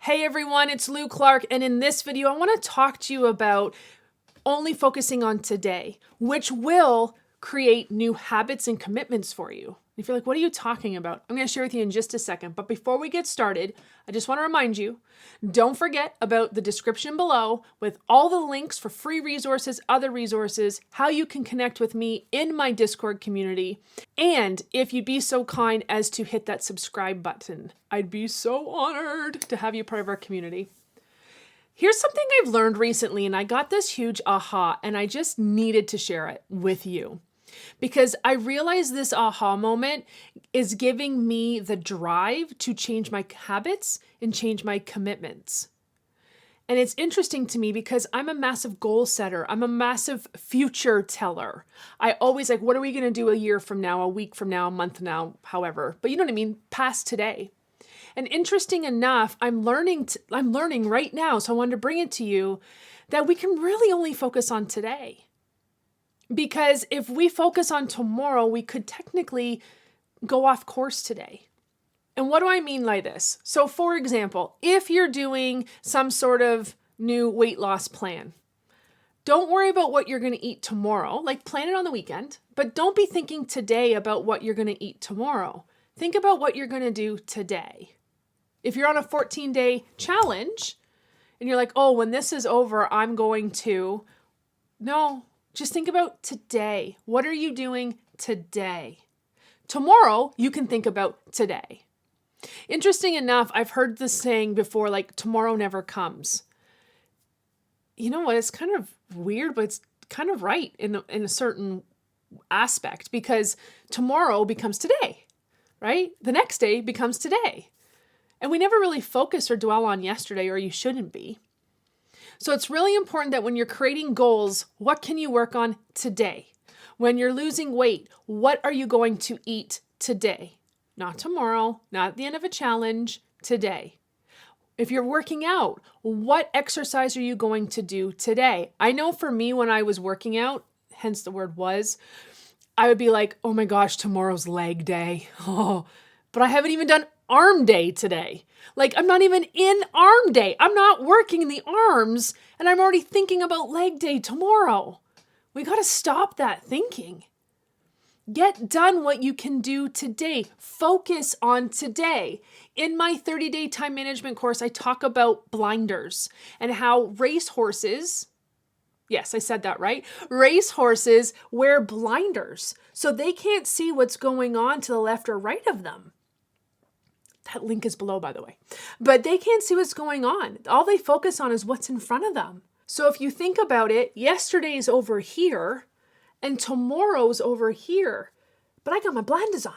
Hey everyone, it's Lou Clark, and in this video, I want to talk to you about only focusing on today, which will create new habits and commitments for you. If you're like, what are you talking about? I'm going to share with you in just a second. But before we get started, I just want to remind you, don't forget about the description below with all the links for free resources, other resources, how you can connect with me in my Discord community. And if you'd be so kind as to hit that subscribe button, I'd be so honored to have you part of our community. Here's something I've learned recently, and I got this huge aha, and I just needed to share it with you. Because I realized this aha moment is giving me the drive to change my habits and change my commitments. And it's interesting to me because I'm a massive goal setter. I'm a massive future teller. I always like, what are we going to do a year from now, a week from now, a month from now, however. But you know what I mean? Past today. And interesting enough, I'm learning right now, so I wanted to bring it to you, that we can really only focus on today. Because if we focus on tomorrow, we could technically go off course today. And what do I mean by this? So for example, if you're doing some sort of new weight loss plan, don't worry about what you're going to eat tomorrow. Like plan it on the weekend, but don't be thinking today about what you're going to eat tomorrow. Think about what you're going to do today. If you're on a 14-day challenge and you're like, oh, when this is over, I'm going to... No. Just think about today. What are you doing today? Tomorrow, you can think about today. Interesting enough, I've heard this saying before, like, tomorrow never comes. You know what? It's kind of weird, but it's kind of right in a certain aspect, because tomorrow becomes today, right? The next day becomes today. And we never really focus or dwell on yesterday, or you shouldn't be. So it's really important that when you're creating goals, what can you work on today? When you're losing weight, what are you going to eat today? Not tomorrow, not at the end of a challenge, today. If you're working out, what exercise are you going to do today? I know for me, when I was working out, hence the word was, I would be like, oh my gosh, tomorrow's leg day. Oh, but I haven't even done arm day today. Like, I'm not even in arm day. I'm not working in the arms, and I'm already thinking about leg day tomorrow. We got to stop that thinking. Get done what you can do today. Focus on today. In my 30-day time management course, I talk about blinders and how racehorses, yes, I said that right, racehorses wear blinders so they can't see what's going on to the left or right of them. That link is below, by the way. But they can't see what's going on. All they focus on is what's in front of them. So if you think about it, yesterday's over here and tomorrow's over here. But I got my blinders on.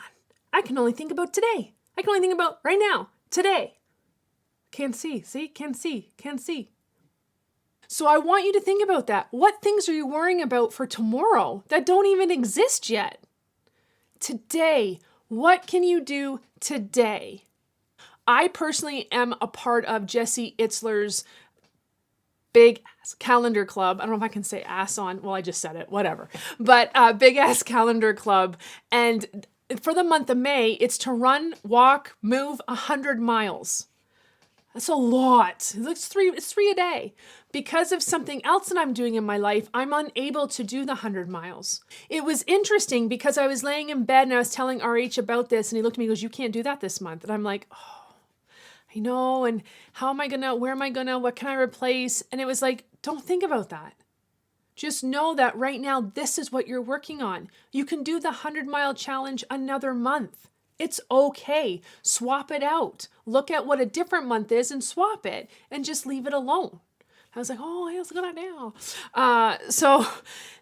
I can only think about today. I can only think about right now, today. Can't see. See? Can't see. Can't see. So I want you to think about that. What things are you worrying about for tomorrow that don't even exist yet? Today. What can you do today? I personally am a part of Jesse Itzler's Big Ass Calendar Club. I don't know if I can say ass on. Well, I just said it, whatever. But Big Ass Calendar Club. And for the month of May, it's to run, walk, move 100 miles. That's a lot. It's three a day. Because of something else that I'm doing in my life, I'm unable to do the 100 miles. It was interesting because I was laying in bed and I was telling RH about this, and he looked at me and goes, you can't do that this month. And I'm like, oh, I know. And where am I gonna, what can I replace? And it was like, don't think about that. Just know that right now, this is what you're working on. You can do the 100-mile challenge another month. It's okay. Swap it out. Look at what a different month is and swap it and just leave it alone. I was like, oh, that's a good idea. So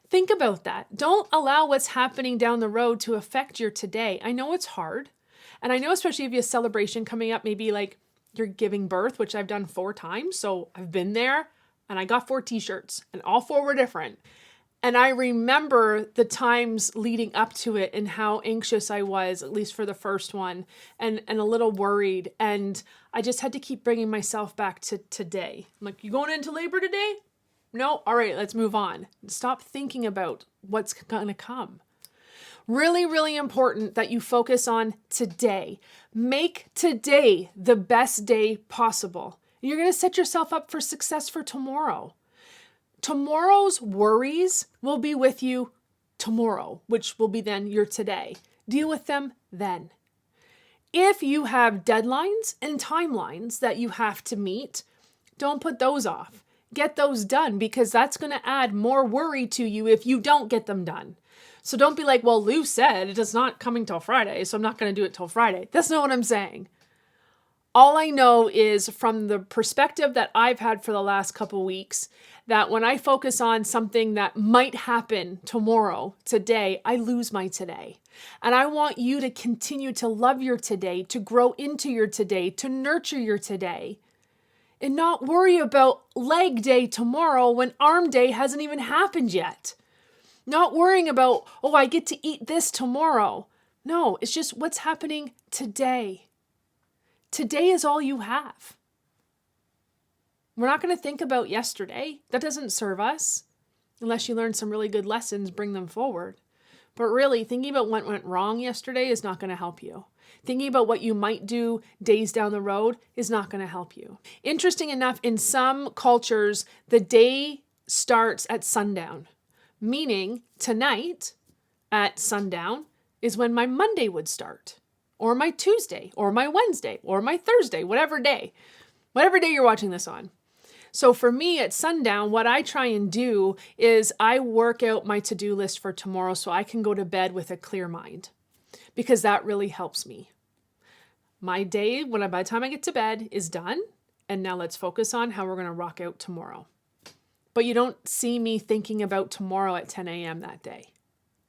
think about that. Don't allow what's happening down the road to affect your today. I know it's hard. And I know especially if you have a celebration coming up, maybe like you're giving birth, which I've done 4 times. So I've been there and I got 4 t-shirts and all 4 were different. And I remember the times leading up to it and how anxious I was, at least for the first one, and a little worried. And I just had to keep bringing myself back to today. I'm like, you going into labor today? No? All right, let's move on. Stop thinking about what's going to come. Really, really important that you focus on today. Make today the best day possible. You're going to set yourself up for success for tomorrow. Tomorrow's worries will be with you tomorrow, which will be then your today. Deal with them then. If you have deadlines and timelines that you have to meet, don't put those off. Get those done, because that's going to add more worry to you if you don't get them done. So don't be like, well, Lou said it's not coming till Friday, so I'm not going to do it till Friday. That's not what I'm saying. All I know is, from the perspective that I've had for the last couple weeks, that when I focus on something that might happen tomorrow, today, I lose my today. And I want you to continue to love your today, to grow into your today, to nurture your today, and not worry about leg day tomorrow when arm day hasn't even happened yet. Not worrying about, oh, I get to eat this tomorrow. No, it's just what's happening today. Today is all you have. We're not going to think about yesterday. That doesn't serve us. Unless you learn some really good lessons, bring them forward. But really, thinking about what went wrong yesterday is not going to help you. Thinking about what you might do days down the road is not going to help you. Interesting enough, in some cultures, the day starts at sundown. Meaning, tonight at sundown is when my Monday would start. Or my Tuesday, or my Wednesday, or my Thursday, whatever day you're watching this on. So for me at sundown, what I try and do is I work out my to-do list for tomorrow so I can go to bed with a clear mind, because that really helps me. My day, by the time I get to bed, is done, and now let's focus on how we're going to rock out tomorrow. But you don't see me thinking about tomorrow at 10 a.m. that day.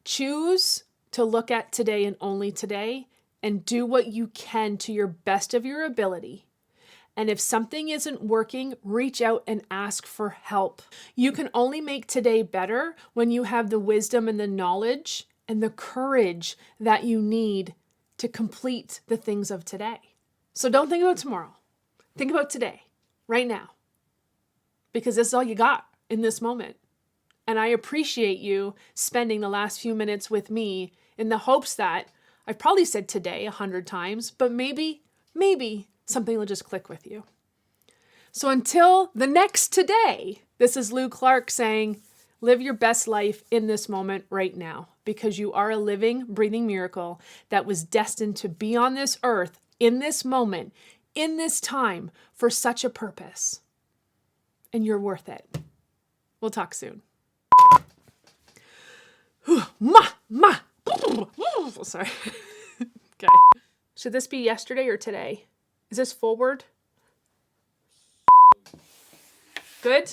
Choose to look at today and only today, and do what you can to your best of your ability. And if something isn't working, reach out and ask for help. You can only make today better when you have the wisdom and the knowledge and the courage that you need to complete the things of today. So don't think about tomorrow. Think about today, right now. Because this is all you got in this moment. And I appreciate you spending the last few minutes with me in the hopes that I've probably said today 100 times, but maybe something will just click with you. So until the next today, this is Lou Clark saying, live your best life in this moment right now, because you are a living, breathing miracle that was destined to be on this earth in this moment, in this time, for such a purpose. And you're worth it. We'll talk soon. Sorry. Okay. Should this be yesterday or today? Is this forward? Good?